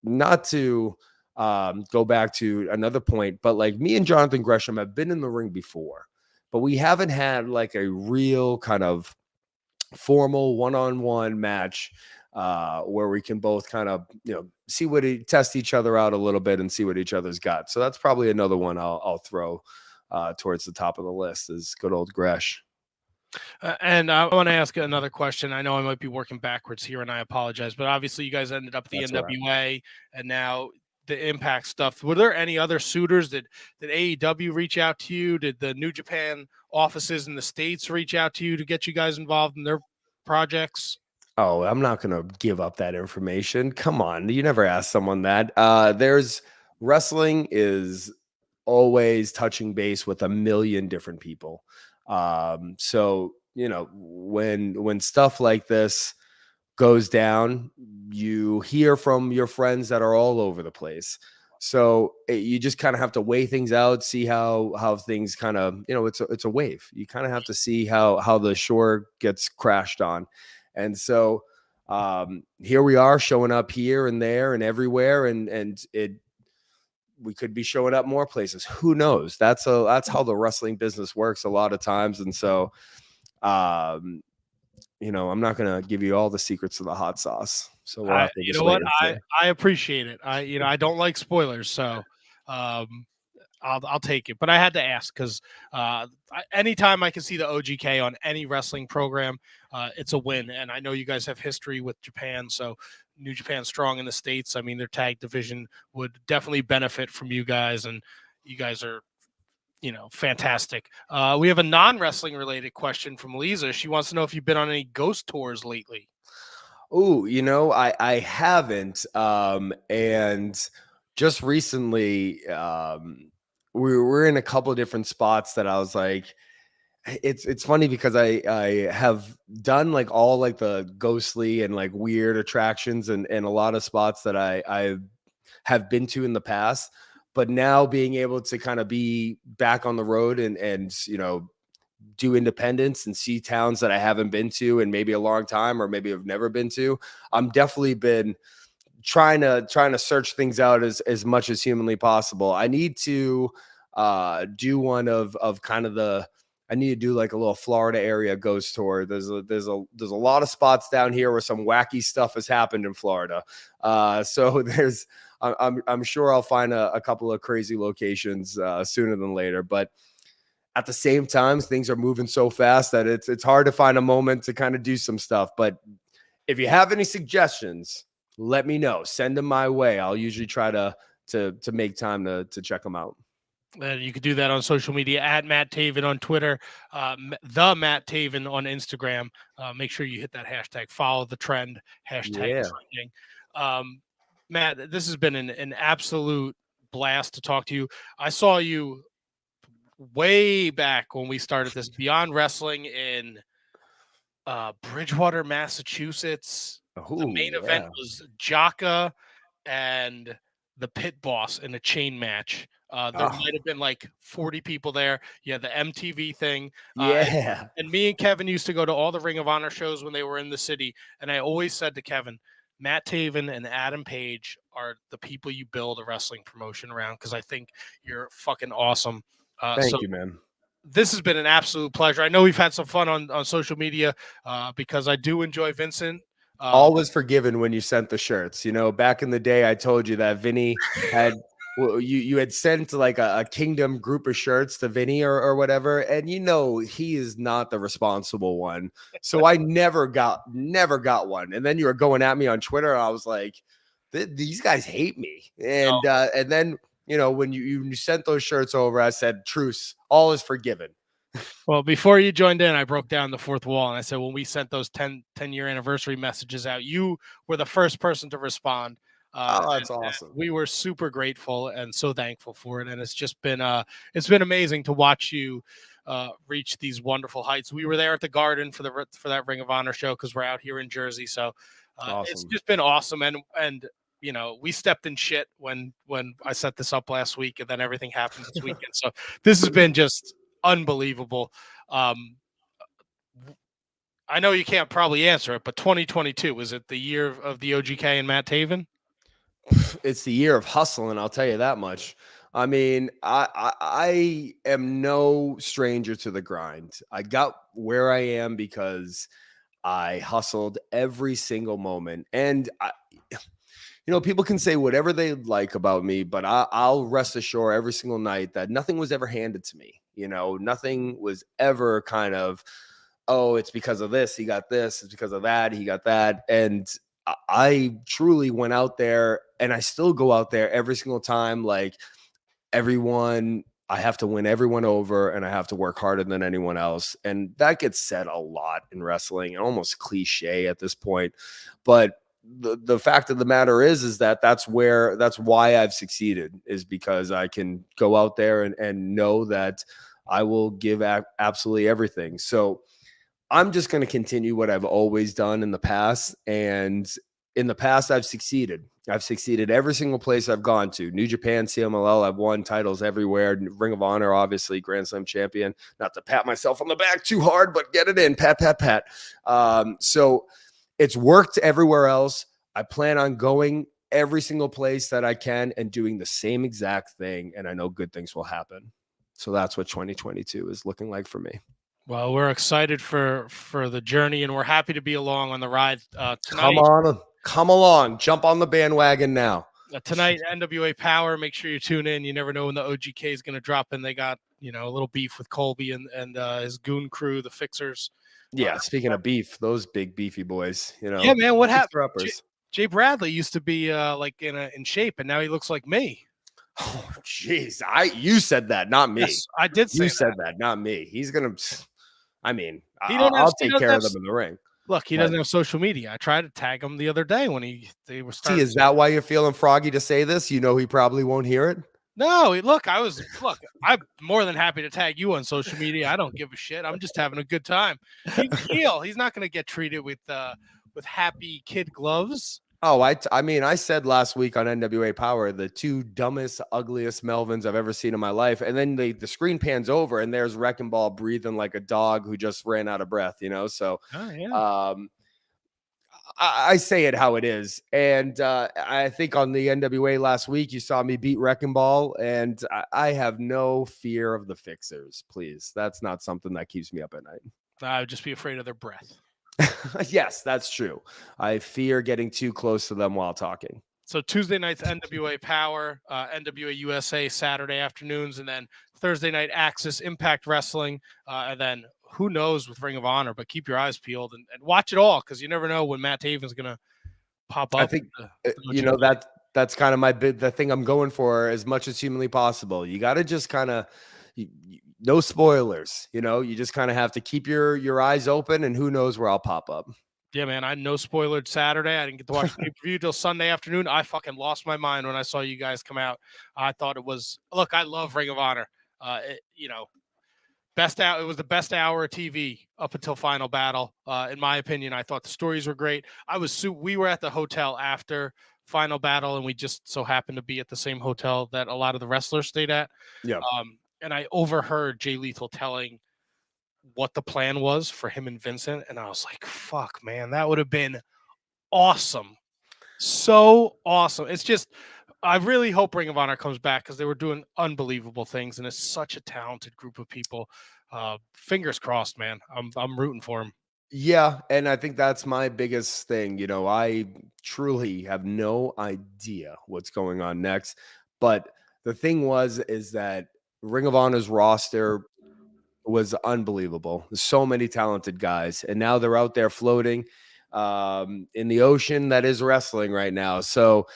not to go back to another point, but like me and Jonathan Gresham have been in the ring before, but we haven't had like a real kind of formal one-on-one match where we can both kind of see test each other out a little bit and see what each other's got. So that's probably another one I'll throw towards the top of the list is good old Gresh. And I want to ask another question. I know I might be working backwards here, and I apologize, but obviously you guys ended up at the NWA, and now the Impact stuff. Were there any other suitors? Did AEW reach out to you? Did the New Japan offices in the States reach out to you to get you guys involved in their projects? Oh, I'm not going to give up that information. Come on. You never ask someone that. Wrestling is always touching base with a million different people. So, when stuff like this goes down, you hear from your friends that are all over the place. So you just kind of have to weigh things out, see how things kind of, it's a wave. You kind of have to see how the shore gets crashed on. And so here we are showing up here and there and everywhere. And we could be showing up more places. Who knows? That's how the wrestling business works a lot of times. And so, I'm not going to give you all the secrets of the hot sauce. So we'll have to you know what? I appreciate it. I don't like spoilers, so I'll take it. But I had to ask because anytime I can see the OGK on any wrestling program, it's a win. And I know you guys have history with Japan, so New Japan strong in the States. I mean, their tag division would definitely benefit from you guys, and you guys are fantastic. We have a non-wrestling related question from Lisa. She wants to know if you've been on any ghost tours lately. Oh, I haven't. And just recently, we were in a couple of different spots that I was like, it's funny because I have done like all like the ghostly and like weird attractions and a lot of spots that I have been to in the past. But now being able to kind of be back on the road and do independence and see towns that I haven't been to in maybe a long time or maybe have never been to, I'm definitely been trying to search things out as much as humanly possible. I need to do one of kind of I need to do like a little Florida area ghost tour. There's a lot of spots down here where some wacky stuff has happened in Florida. So I'm sure I'll find a couple of crazy locations sooner than later. But at the same time, things are moving so fast that it's hard to find a moment to kind of do some stuff. But if you have any suggestions, let me know. Send them my way. I'll usually try to make time to check them out. You could do that on social media at Matt Taven on Twitter, the Matt Taven on Instagram. Make sure you hit that hashtag, follow the trend, hashtag trending. Matt, this has been an absolute blast to talk to you. I saw you way back when we started this Beyond Wrestling in Bridgewater, Massachusetts. The main event was Jaka and the Pit Boss in a chain match. There might have been like 40 people there. Yeah, the MTV thing. And me and Kevin used to go to all the Ring of Honor shows when they were in the city. And I always said to Kevin, Matt Taven and Adam Page are the people you build a wrestling promotion around because I think you're fucking awesome. Thank you, man. This has been an absolute pleasure. I know we've had some fun on social media because I do enjoy Vincent. All was forgiven when you sent the shirts. Back in the day, I told you that Vinny had you had sent like a Kingdom group of shirts to Vinny or whatever, and he is not the responsible one. So I never got one. And then you were going at me on Twitter, and I was like, these guys hate me. And then when you sent those shirts over, I said, truce, all is forgiven. Well, before you joined in, I broke down the fourth wall and I said, when we sent those 10-year anniversary messages out, you were the first person to respond. That's awesome. We were super grateful and so thankful for it. And it's just been, it's been amazing to watch you reach these wonderful heights. We were there at the Garden for that Ring of Honor show because we're out here in Jersey. So it's Awesome. just been awesome. And we stepped in shit when I set this up last week, and then everything happened this weekend. So this has been just unbelievable. I know you can't probably answer it, but 2022, was it the year of the OGK and Matt Taven? It's the year of hustling, I'll tell you that much. I mean, I am no stranger to the grind. I got where I am because I hustled every single moment. And people can say whatever they like about me, but I'll rest assured every single night that nothing was ever handed to me. Nothing was ever kind of, oh, it's because of this, he got this, it's because of that, he got that. And I truly went out there, and I still go out there every single time. Like, everyone, I have to win everyone over, and I have to work harder than anyone else. And that gets said a lot in wrestling, and almost cliche at this point. But the fact of the matter is that's why I've succeeded, is because I can go out there and know that I will give absolutely everything. So I'm just going to continue what I've always done in the past. And in the past, I've succeeded. I've succeeded every single place I've gone to. New Japan, CMLL, I've won titles everywhere. Ring of Honor, obviously, Grand Slam champion. Not to pat myself on the back too hard, but get it in. Pat, pat, pat. So it's worked everywhere else. I plan on going every single place that I can and doing the same exact thing. And I know good things will happen. So that's what 2022 is looking like for me. Well, we're excited for the journey, and we're happy to be along on the ride tonight. Come along, jump on the bandwagon now. Tonight, NWA Power. Make sure you tune in. You never know when the OGK is going to drop in. They got a little beef with Colby and his goon crew, the Fixers. Yeah, speaking of beef, those big beefy boys. Yeah, man. What happened? Jay Bradley used to be like in shape, and now he looks like me. Oh, jeez. You said that, not me. Yes, I did say you said that, not me. He's gonna. I mean, I'll take care of them in the ring. Look, he doesn't have social media. I tried to tag him the other day when they were starting. See, is that why you're feeling froggy to say this? You know he probably won't hear it. No, I'm more than happy to tag you on social media. I don't give a shit. I'm just having a good time. He's a heel. He's not going to get treated with happy kid gloves. Oh, I mean, I said last week on NWA Power, the two dumbest, ugliest Melvins I've ever seen in my life. And then the screen pans over, and there's Wrecking Ball breathing like a dog who just ran out of breath, So, I say it how it is. And I think on the NWA last week, you saw me beat Wrecking Ball, and I have no fear of the Fixers, please. That's not something that keeps me up at night. I would just be afraid of their breath. Yes, that's true. I fear getting too close to them while talking. So Tuesday night's NWA Power, NWA USA Saturday afternoons, and then Thursday night Axis Impact Wrestling, and then who knows with Ring of Honor, but keep your eyes peeled and watch it all, because you never know when Matt Taven's going to pop up. I think, that's kind of the thing I'm going for as much as humanly possible. You got to just kind of, no spoilers, you just kind of have to keep your eyes open, and who knows where I'll pop up. Yeah, man, I no spoilered Saturday. I didn't get to watch the pay-per-view till Sunday afternoon. I fucking lost my mind when I saw you guys come out. I thought it was, look, I love Ring of Honor. It was the best hour of TV up until Final Battle. In my opinion, I thought the stories were great. We were at the hotel after Final Battle, and we just so happened to be at the same hotel that a lot of the wrestlers stayed at. Yeah. And I overheard Jay Lethal telling what the plan was for him and Vincent, and I was like, fuck, man, that would have been awesome. So awesome. It's just, I really hope Ring of Honor comes back, because they were doing unbelievable things, and it's such a talented group of people. Fingers crossed, man. I'm rooting for him. Yeah, and I think that's my biggest thing. I truly have no idea what's going on next. But the thing is that Ring of Honor's roster was unbelievable. There's so many talented guys, and now they're out there floating in the ocean that is wrestling right now. So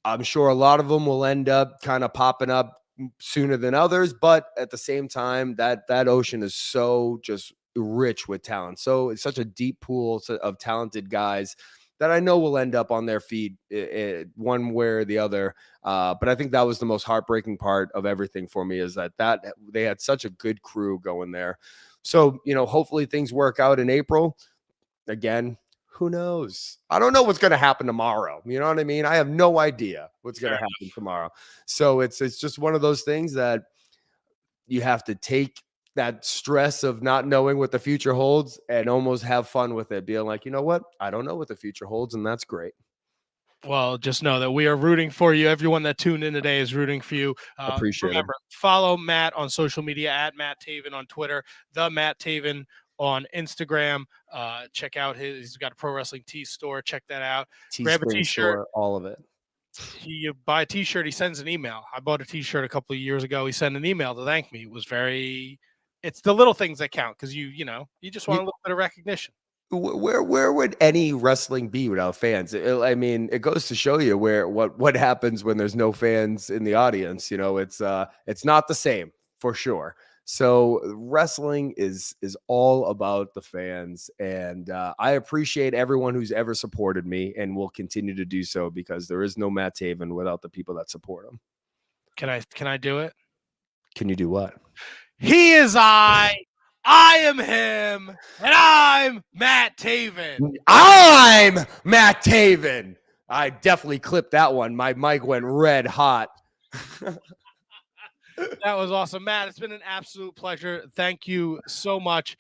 I'm sure a lot of them will end up kind of popping up sooner than others, but at the same time, that ocean is so just rich with talent. So it's such a deep pool of talented guys that I know will end up on their feed one way or the other. But I think that was the most heartbreaking part of everything for me, is that they had such a good crew going there. So, hopefully things work out in April. Again, who knows? I don't know what's going to happen tomorrow. You know what I mean? I have no idea what's going to happen tomorrow. So it's just one of those things that you have to take that stress of not knowing what the future holds and almost have fun with it, being like, you know what? I don't know what the future holds, and that's great. Well, just know that we are rooting for you. Everyone that tuned in today is rooting for you. Appreciate remember, it. follow Matt on social media at Matt Taven on Twitter, the Matt Taven on Instagram. Check out he's got a pro wrestling tee store. Check that out. Grab a t-shirt. All of it. You buy a t-shirt, he sends an email. I bought a t-shirt a couple of years ago. He sent an email to thank me. It was it's the little things that count, because you just want a little bit of recognition. Where would any wrestling be without fans? I mean, it goes to show you what happens when there's no fans in the audience. It's not the same for sure. So wrestling is all about the fans, and I appreciate everyone who's ever supported me and will continue to do so, because there is no Matt Taven without the people that support him. Can I do it? Can you do what? He is I am him, and I'm Matt Taven. I'm Matt Taven. I definitely clipped that one. My mic went red hot. That was awesome, Matt. It's been an absolute pleasure. Thank you so much.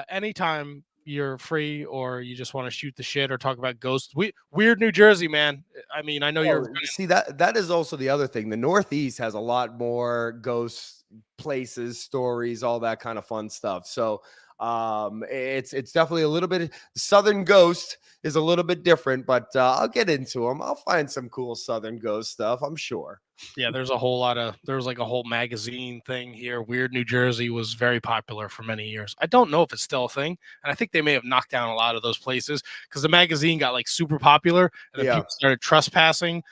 Anytime you're free or you just want to shoot the shit or talk about ghosts, weird New Jersey, man. I mean, I know you're see that is also the other thing. The Northeast has a lot more ghost places, stories, all that kind of fun stuff. So it's definitely a little bit. Southern Ghost is a little bit different, but I'll get into them. I'll find some cool Southern Ghost stuff, I'm sure. Yeah, there was like a whole magazine thing here. Weird New Jersey was very popular for many years. I don't know if it's still a thing, and I think they may have knocked down a lot of those places because the magazine got like super popular, and then people started trespassing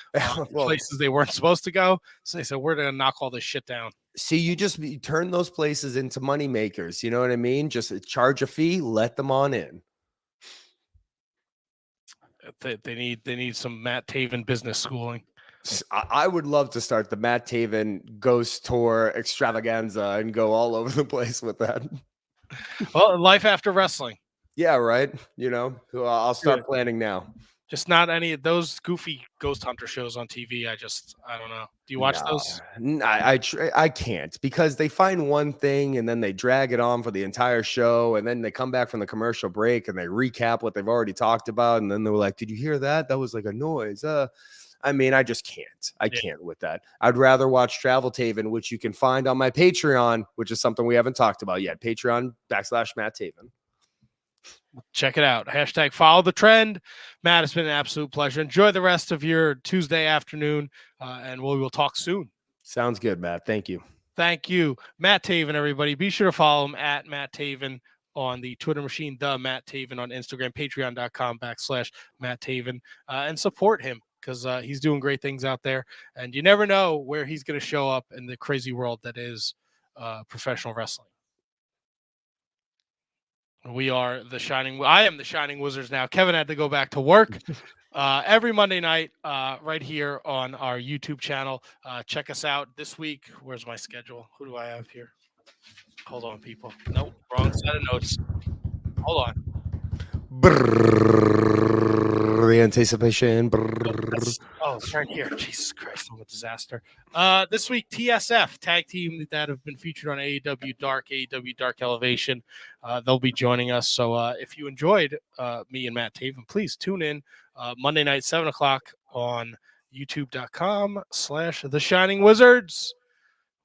places they weren't supposed to go. So they said, we're gonna knock all this shit down. See, you turn those places into money makers. You know what I mean? Just charge a fee, let them on in. They need some Matt Taven business schooling. I would love to start the Matt Taven Ghost Tour extravaganza and go all over the place with that. Well, life after wrestling. Yeah, right. I'll start planning now. Just not any of those goofy ghost hunter shows on TV. I don't know. Do you watch those? I can't, because they find one thing and then they drag it on for the entire show, and then they come back from the commercial break and they recap what they've already talked about, and then they're like, "Did you hear that? That was like a noise." I mean, I just can't. I can't with that. I'd rather watch Travel Taven, which you can find on my Patreon, which is something we haven't talked about yet. Patreon.com/Matt Taven. Check it out. # follow the trend. Matt, it's been an absolute pleasure. Enjoy the rest of your Tuesday afternoon, and we will talk soon. Sounds good, Matt. Thank you. Thank you. Matt Taven, everybody. Be sure to follow him at Matt Taven on the Twitter machine, the Matt Taven on Instagram, patreon.com/Matt Taven, and support him, because he's doing great things out there. And you never know where he's going to show up in the crazy world that is professional wrestling. I am the Shining Wizards now. Kevin had to go back to work. Every Monday night, right here on our YouTube channel. Check us out this week. Where's my schedule? Who do I have here? Hold on, people. Nope, wrong set of notes. Hold on. The anticipation. It's right here. Jesus Christ, I'm a disaster. This week, TSF, tag team that have been featured on AEW Dark Elevation. They'll be joining us. So if you enjoyed me and Matt Taven, please tune in Monday night, 7 o'clock on youtube.com/The Shining Wizards.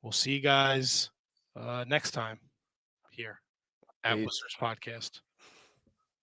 We'll see you guys next time here at Wizards Podcast.